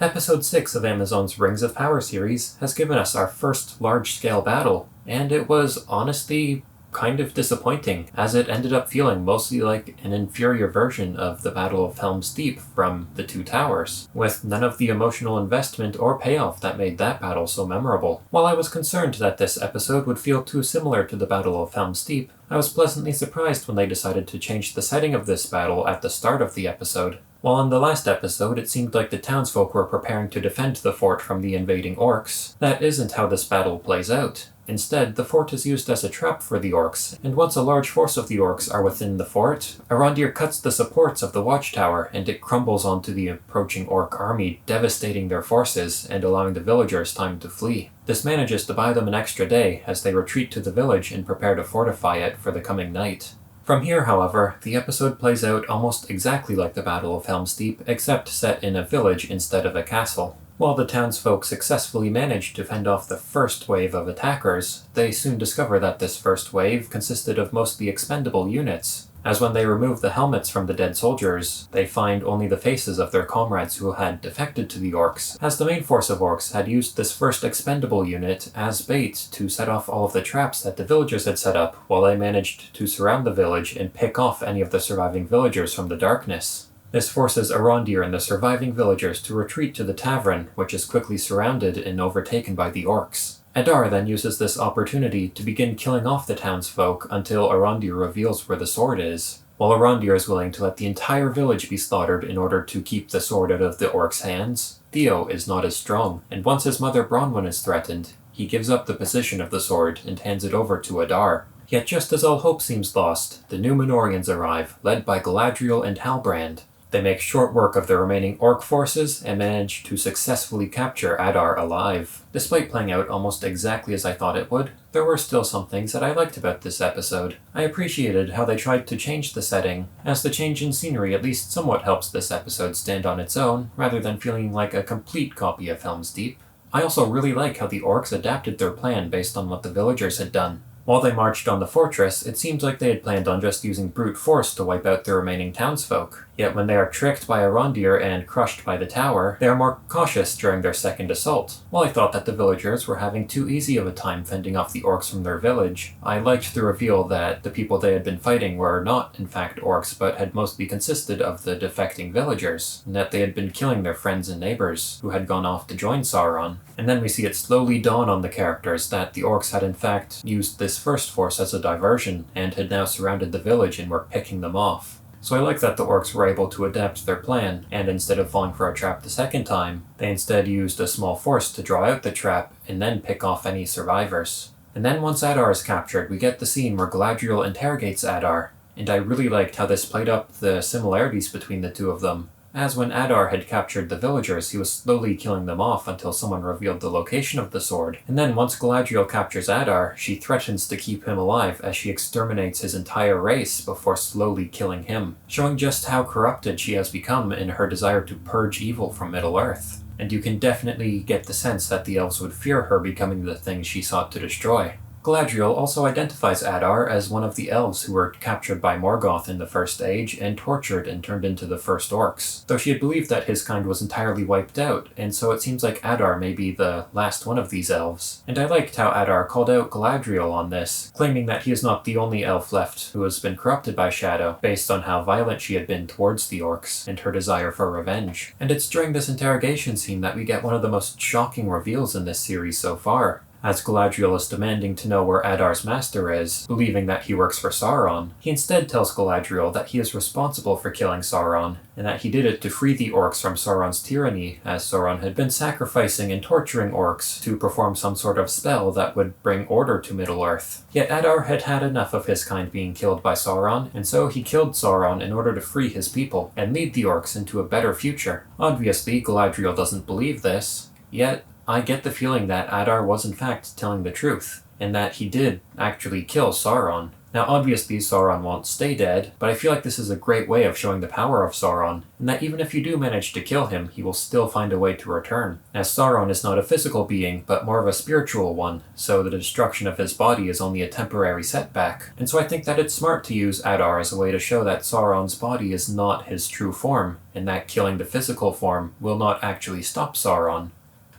Episode 6 of Amazon's Rings of Power series has given us our first large-scale battle, and it was honestly kind of disappointing, as it ended up feeling mostly like an inferior version of the Battle of Helm Deep from the Two Towers, with none of the emotional investment or payoff that made that battle so memorable. While I was concerned that this episode would feel too similar to the Battle of Helm Deep, I was pleasantly surprised when they decided to change the setting of this battle at the start of the episode. While in the last episode it seemed like the townsfolk were preparing to defend the fort from the invading orcs, that isn't how this battle plays out. Instead, the fort is used as a trap for the orcs, and once a large force of the orcs are within the fort, Arondir cuts the supports of the watchtower and it crumbles onto the approaching orc army, devastating their forces and allowing the villagers time to flee. This manages to buy them an extra day as they retreat to the village and prepare to fortify it for the coming night. From here, however, the episode plays out almost exactly like the Battle of Helm's Deep, except set in a village instead of a castle. While the townsfolk successfully manage to fend off the first wave of attackers, they soon discover that this first wave consisted of mostly expendable units, as when they remove the helmets from the dead soldiers, they find only the faces of their comrades who had defected to the orcs, as the main force of orcs had used this first expendable unit as bait to set off all of the traps that the villagers had set up, while they managed to surround the village and pick off any of the surviving villagers from the darkness. This forces Arondir and the surviving villagers to retreat to the tavern, which is quickly surrounded and overtaken by the orcs. Adar then uses this opportunity to begin killing off the townsfolk until Arondir reveals where the sword is. While Arondir is willing to let the entire village be slaughtered in order to keep the sword out of the orcs' hands, Theo is not as strong, and once his mother Bronwyn is threatened, he gives up the position of the sword and hands it over to Adar. Yet just as all hope seems lost, the Númenóreans arrive, led by Galadriel and Halbrand. They make short work of the remaining orc forces and manage to successfully capture Adar alive. Despite playing out almost exactly as I thought it would, there were still some things that I liked about this episode. I appreciated how they tried to change the setting, as the change in scenery at least somewhat helps this episode stand on its own, rather than feeling like a complete copy of Helm's Deep. I also really like how the orcs adapted their plan based on what the villagers had done. While they marched on the fortress, it seems like they had planned on just using brute force to wipe out the remaining townsfolk. Yet when they are tricked by Arondir and crushed by the tower, they are more cautious during their second assault. While I thought that the villagers were having too easy of a time fending off the orcs from their village, I liked the reveal that the people they had been fighting were not in fact orcs but had mostly consisted of the defecting villagers, and that they had been killing their friends and neighbors who had gone off to join Sauron. And then we see it slowly dawn on the characters that the orcs had in fact used this first force as a diversion and had now surrounded the village and were picking them off. So I like that the orcs were able to adapt their plan, and instead of falling for a trap the second time, they instead used a small force to draw out the trap and then pick off any survivors. And then once Adar is captured, we get the scene where Galadriel interrogates Adar, and I really liked how this played up the similarities between the two of them. As when Adar had captured the villagers, he was slowly killing them off until someone revealed the location of the sword. And then once Galadriel captures Adar, she threatens to keep him alive as she exterminates his entire race before slowly killing him, showing just how corrupted she has become in her desire to purge evil from Middle-earth. And you can definitely get the sense that the elves would fear her becoming the thing she sought to destroy. Galadriel also identifies Adar as one of the elves who were captured by Morgoth in the First Age and tortured and turned into the first orcs, though she had believed that his kind was entirely wiped out, and so it seems like Adar may be the last one of these elves. And I liked how Adar called out Galadriel on this, claiming that he is not the only elf left who has been corrupted by Shadow, based on how violent she had been towards the orcs and her desire for revenge. And it's during this interrogation scene that we get one of the most shocking reveals in this series so far. As Galadriel is demanding to know where Adar's master is, believing that he works for Sauron, he instead tells Galadriel that he is responsible for killing Sauron, and that he did it to free the orcs from Sauron's tyranny, as Sauron had been sacrificing and torturing orcs to perform some sort of spell that would bring order to Middle-earth. Yet Adar had had enough of his kind being killed by Sauron, and so he killed Sauron in order to free his people, and lead the orcs into a better future. Obviously, Galadriel doesn't believe this, yet I get the feeling that Adar was in fact telling the truth, and that he did actually kill Sauron. Now obviously Sauron won't stay dead, but I feel like this is a great way of showing the power of Sauron, and that even if you do manage to kill him, he will still find a way to return. As Sauron is not a physical being, but more of a spiritual one, so the destruction of his body is only a temporary setback. And so I think that it's smart to use Adar as a way to show that Sauron's body is not his true form, and that killing the physical form will not actually stop Sauron.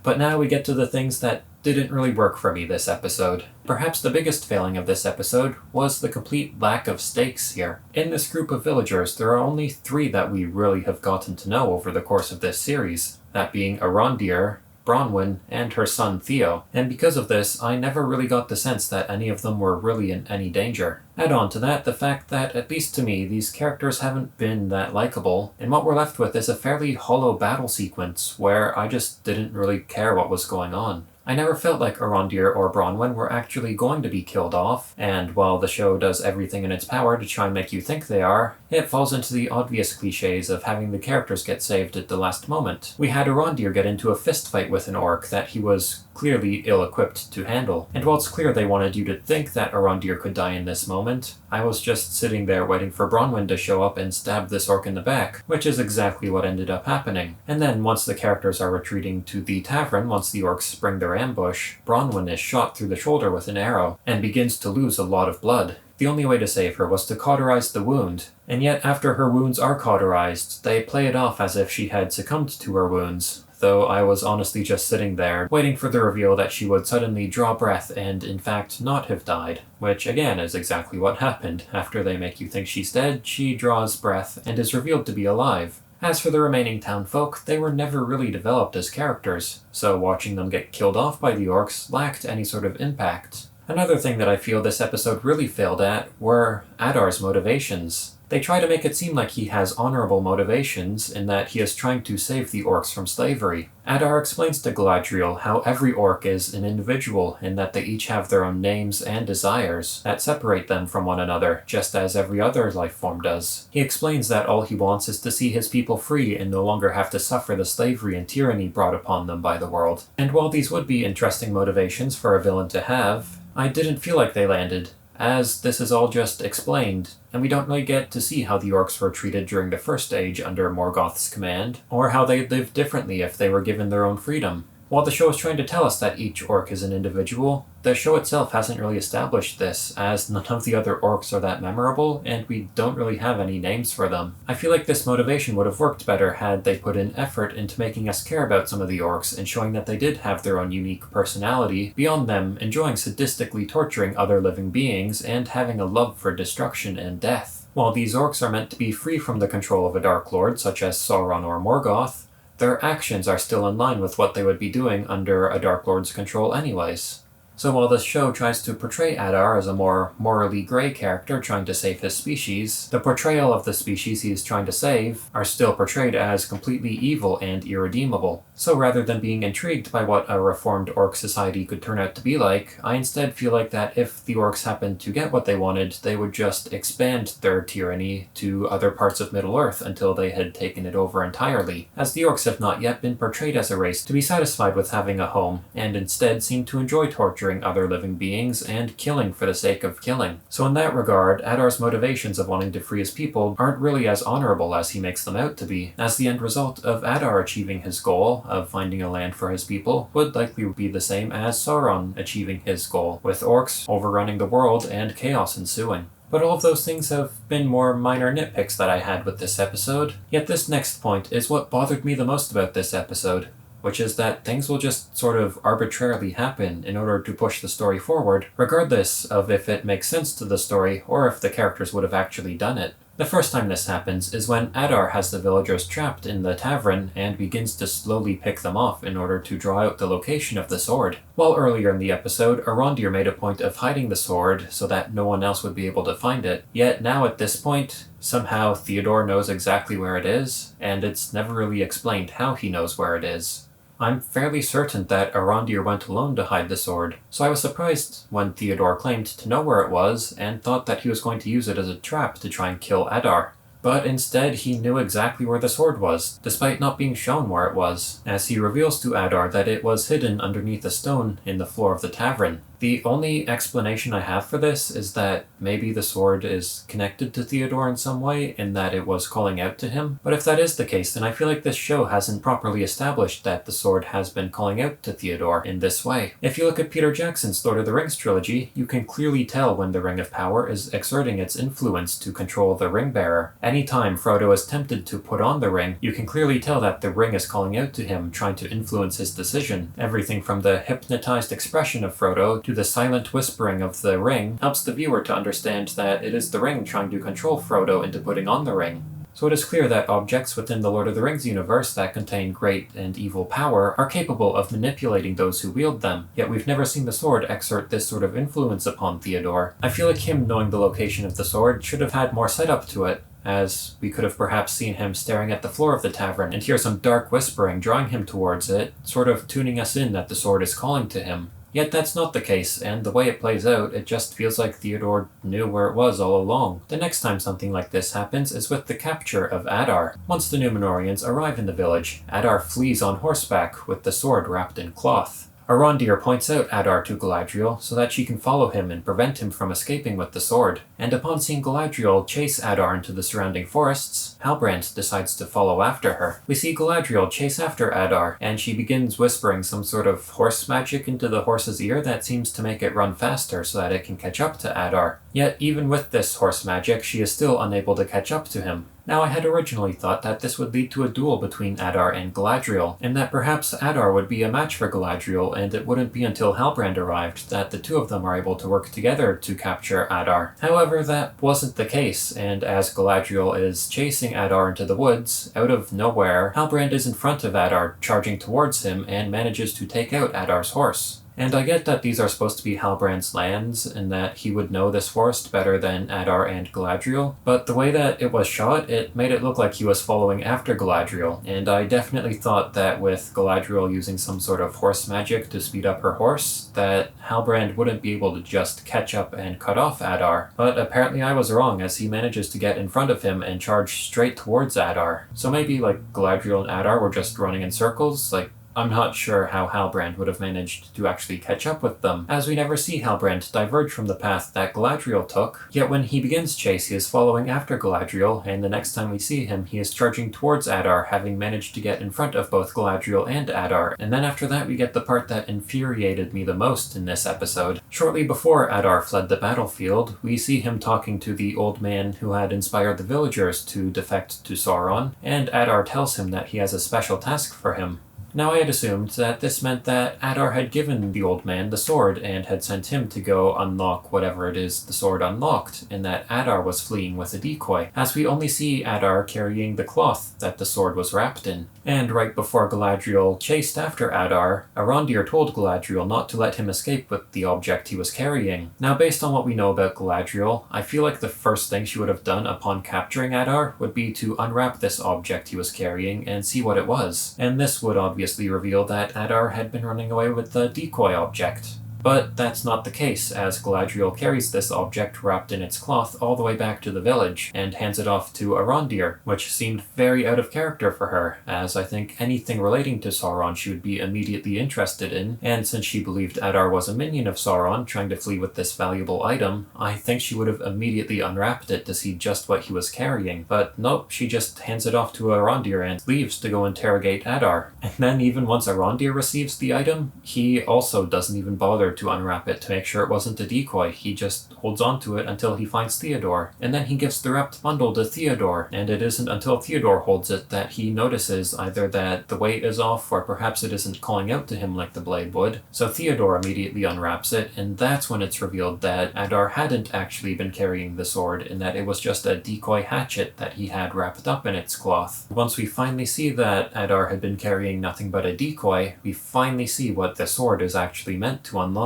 But now we get to the things that didn't really work for me this episode. Perhaps the biggest failing of this episode was the complete lack of stakes here. In this group of villagers, there are only 3 that we really have gotten to know over the course of this series, that being Arondir, Bronwyn, and her son Theo, and because of this, I never really got the sense that any of them were really in any danger. Add on to that the fact that, at least to me, these characters haven't been that likable, and what we're left with is a fairly hollow battle sequence where I just didn't really care what was going on. I never felt like Arondir or Bronwyn were actually going to be killed off, and while the show does everything in its power to try and make you think they are, it falls into the obvious cliches of having the characters get saved at the last moment. We had Arondir get into a fistfight with an orc that he was clearly ill-equipped to handle, and while it's clear they wanted you to think that Arondir could die in this moment, I was just sitting there waiting for Bronwyn to show up and stab this orc in the back, which is exactly what ended up happening. And then once the characters are retreating to the tavern, once the orcs spring their ambush, Bronwyn is shot through the shoulder with an arrow, and begins to lose a lot of blood. The only way to save her was to cauterize the wound, and yet after her wounds are cauterized, they play it off as if she had succumbed to her wounds, though I was honestly just sitting there, waiting for the reveal that she would suddenly draw breath and in fact not have died, which again is exactly what happened. After they make you think she's dead, she draws breath and is revealed to be alive. As for the remaining townfolk, they were never really developed as characters, so watching them get killed off by the orcs lacked any sort of impact. Another thing that I feel this episode really failed at were Adar's motivations. They try to make it seem like he has honorable motivations in that he is trying to save the orcs from slavery. Adar explains to Galadriel how every orc is an individual in that they each have their own names and desires that separate them from one another, just as every other life form does. He explains that all he wants is to see his people free and no longer have to suffer the slavery and tyranny brought upon them by the world. And while these would be interesting motivations for a villain to have, I didn't feel like they landed, as this is all just explained, and we don't really get to see how the orcs were treated during the First Age under Morgoth's command, or how they lived differently if they were given their own freedom. While the show is trying to tell us that each orc is an individual, the show itself hasn't really established this, as none of the other orcs are that memorable, and we don't really have any names for them. I feel like this motivation would have worked better had they put in effort into making us care about some of the orcs and showing that they did have their own unique personality, beyond them enjoying sadistically torturing other living beings and having a love for destruction and death. While these orcs are meant to be free from the control of a Dark Lord such as Sauron or Morgoth, their actions are still in line with what they would be doing under a Dark Lord's control anyways. So while the show tries to portray Adar as a more morally grey character trying to save his species, the portrayal of the species he is trying to save are still portrayed as completely evil and irredeemable. So rather than being intrigued by what a reformed orc society could turn out to be like, I instead feel like that if the orcs happened to get what they wanted, they would just expand their tyranny to other parts of Middle-earth until they had taken it over entirely, as the orcs have not yet been portrayed as a race to be satisfied with having a home, and instead seem to enjoy torturing other living beings and killing for the sake of killing. So in that regard, Adar's motivations of wanting to free his people aren't really as honorable as he makes them out to be, as the end result of Adar achieving his goal of finding a land for his people would likely be the same as Sauron achieving his goal, with orcs overrunning the world and chaos ensuing. But all of those things have been more minor nitpicks that I had with this episode, yet this next point is what bothered me the most about this episode, which is that things will just sort of arbitrarily happen in order to push the story forward, regardless of if it makes sense to the story or if the characters would have actually done it. The first time this happens is when Adar has the villagers trapped in the tavern and begins to slowly pick them off in order to draw out the location of the sword. While earlier in the episode, Arondir made a point of hiding the sword so that no one else would be able to find it, yet now at this point, somehow Theodore knows exactly where it is, and it's never really explained how he knows where it is. I'm fairly certain that Arondir went alone to hide the sword, so I was surprised when Theodore claimed to know where it was and thought that he was going to use it as a trap to try and kill Adar. But instead he knew exactly where the sword was, despite not being shown where it was, as he reveals to Adar that it was hidden underneath a stone in the floor of the tavern. The only explanation I have for this is that maybe the sword is connected to Theodore in some way, in that it was calling out to him. But if that is the case, then I feel like this show hasn't properly established that the sword has been calling out to Theodore in this way. If you look at Peter Jackson's Lord of the Rings trilogy, you can clearly tell when the Ring of Power is exerting its influence to control the ring bearer. Anytime Frodo is tempted to put on the ring, you can clearly tell that the ring is calling out to him, trying to influence his decision. Everything from the hypnotized expression of Frodo to the silent whispering of the ring helps the viewer to understand that it is the ring trying to control Frodo into putting on the ring. So it is clear that objects within the Lord of the Rings universe that contain great and evil power are capable of manipulating those who wield them, yet we've never seen the sword exert this sort of influence upon Theodore. I feel like him knowing the location of the sword should have had more setup to it, as we could have perhaps seen him staring at the floor of the tavern and hear some dark whispering drawing him towards it, sort of tuning us in that the sword is calling to him. Yet that's not the case, and the way it plays out, it just feels like Theodore knew where it was all along. The next time something like this happens is with the capture of Adar. Once the Númenóreans arrive in the village, Adar flees on horseback with the sword wrapped in cloth. Arondir points out Adar to Galadriel so that she can follow him and prevent him from escaping with the sword. And upon seeing Galadriel chase Adar into the surrounding forests, Halbrand decides to follow after her. We see Galadriel chase after Adar, and she begins whispering some sort of horse magic into the horse's ear that seems to make it run faster so that it can catch up to Adar. Yet even with this horse magic, she is still unable to catch up to him. Now I had originally thought that this would lead to a duel between Adar and Galadriel, and that perhaps Adar would be a match for Galadriel, and it wouldn't be until Halbrand arrived that the two of them are able to work together to capture Adar. However, that wasn't the case, and as Galadriel is chasing Adar into the woods, out of nowhere, Halbrand is in front of Adar, charging towards him, and manages to take out Adar's horse. And I get that these are supposed to be Halbrand's lands, and that he would know this forest better than Adar and Galadriel, but the way that it was shot, it made it look like he was following after Galadriel, and I definitely thought that with Galadriel using some sort of horse magic to speed up her horse, that Halbrand wouldn't be able to just catch up and cut off Adar. But apparently I was wrong, as he manages to get in front of him and charge straight towards Adar. So maybe like Galadriel and Adar were just running in circles, like I'm not sure how Halbrand would have managed to actually catch up with them, as we never see Halbrand diverge from the path that Galadriel took, yet when he begins chase he is following after Galadriel, and the next time we see him he is charging towards Adar, having managed to get in front of both Galadriel and Adar. And then after that we get the part that infuriated me the most in this episode. Shortly before Adar fled the battlefield, we see him talking to the old man who had inspired the villagers to defect to Sauron, and Adar tells him that he has a special task for him. Now I had assumed that this meant that Adar had given the old man the sword and had sent him to go unlock whatever it is the sword unlocked, and that Adar was fleeing with a decoy, as we only see Adar carrying the cloth that the sword was wrapped in. And right before Galadriel chased after Adar, Arondir told Galadriel not to let him escape with the object he was carrying. Now based on what we know about Galadriel, I feel like the first thing she would have done upon capturing Adar would be to unwrap this object he was carrying and see what it was. And this would obviously reveal that Adar had been running away with the decoy object. But that's not the case, as Galadriel carries this object wrapped in its cloth all the way back to the village, and hands it off to Arondir, which seemed very out of character for her, as I think anything relating to Sauron she would be immediately interested in, and since she believed Adar was a minion of Sauron trying to flee with this valuable item, I think she would have immediately unwrapped it to see just what he was carrying. But nope, she just hands it off to Arondir and leaves to go interrogate Adar. And then even once Arondir receives the item, he also doesn't even bother to unwrap it to make sure it wasn't a decoy. He just holds on to it until he finds Theodore, and then he gives the wrapped bundle to Theodore, and it isn't until Theodore holds it that he notices either that the weight is off or perhaps it isn't calling out to him like the blade would. So Theodore immediately unwraps it, and that's when it's revealed that Adar hadn't actually been carrying the sword, and that it was just a decoy hatchet that he had wrapped up in its cloth. Once we finally see that Adar had been carrying nothing but a decoy, we finally see what the sword is actually meant to unlock.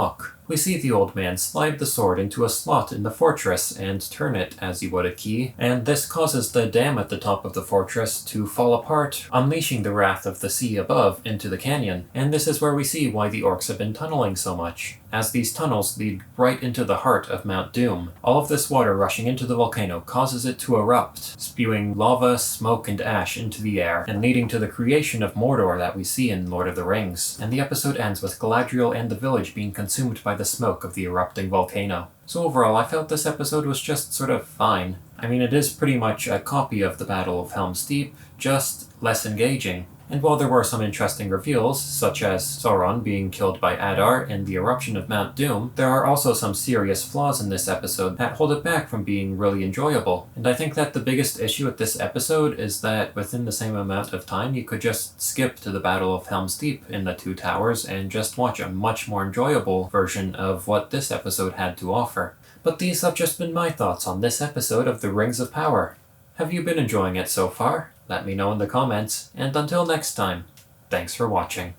We see the old man slide the sword into a slot in the fortress and turn it as he would a key, and this causes the dam at the top of the fortress to fall apart, unleashing the wrath of the sea above into the canyon. And this is where we see why the orcs have been tunneling so much, as these tunnels lead right into the heart of Mount Doom. All of this water rushing into the volcano causes it to erupt, spewing lava, smoke, and ash into the air, and leading to the creation of Mordor that we see in Lord of the Rings. And the episode ends with Galadriel and the village being consumed by by the smoke of the erupting volcano. So overall, I felt this episode was just sort of fine. I mean, it is pretty much a copy of the Battle of Helm's Deep, just less engaging. And while there were some interesting reveals, such as Sauron being killed by Adar in the eruption of Mount Doom, there are also some serious flaws in this episode that hold it back from being really enjoyable. And I think that the biggest issue with this episode is that within the same amount of time you could just skip to the Battle of Helm's Deep in the Two Towers and just watch a much more enjoyable version of what this episode had to offer. But these have just been my thoughts on this episode of The Rings of Power. Have you been enjoying it so far? Let me know in the comments, and until next time, thanks for watching.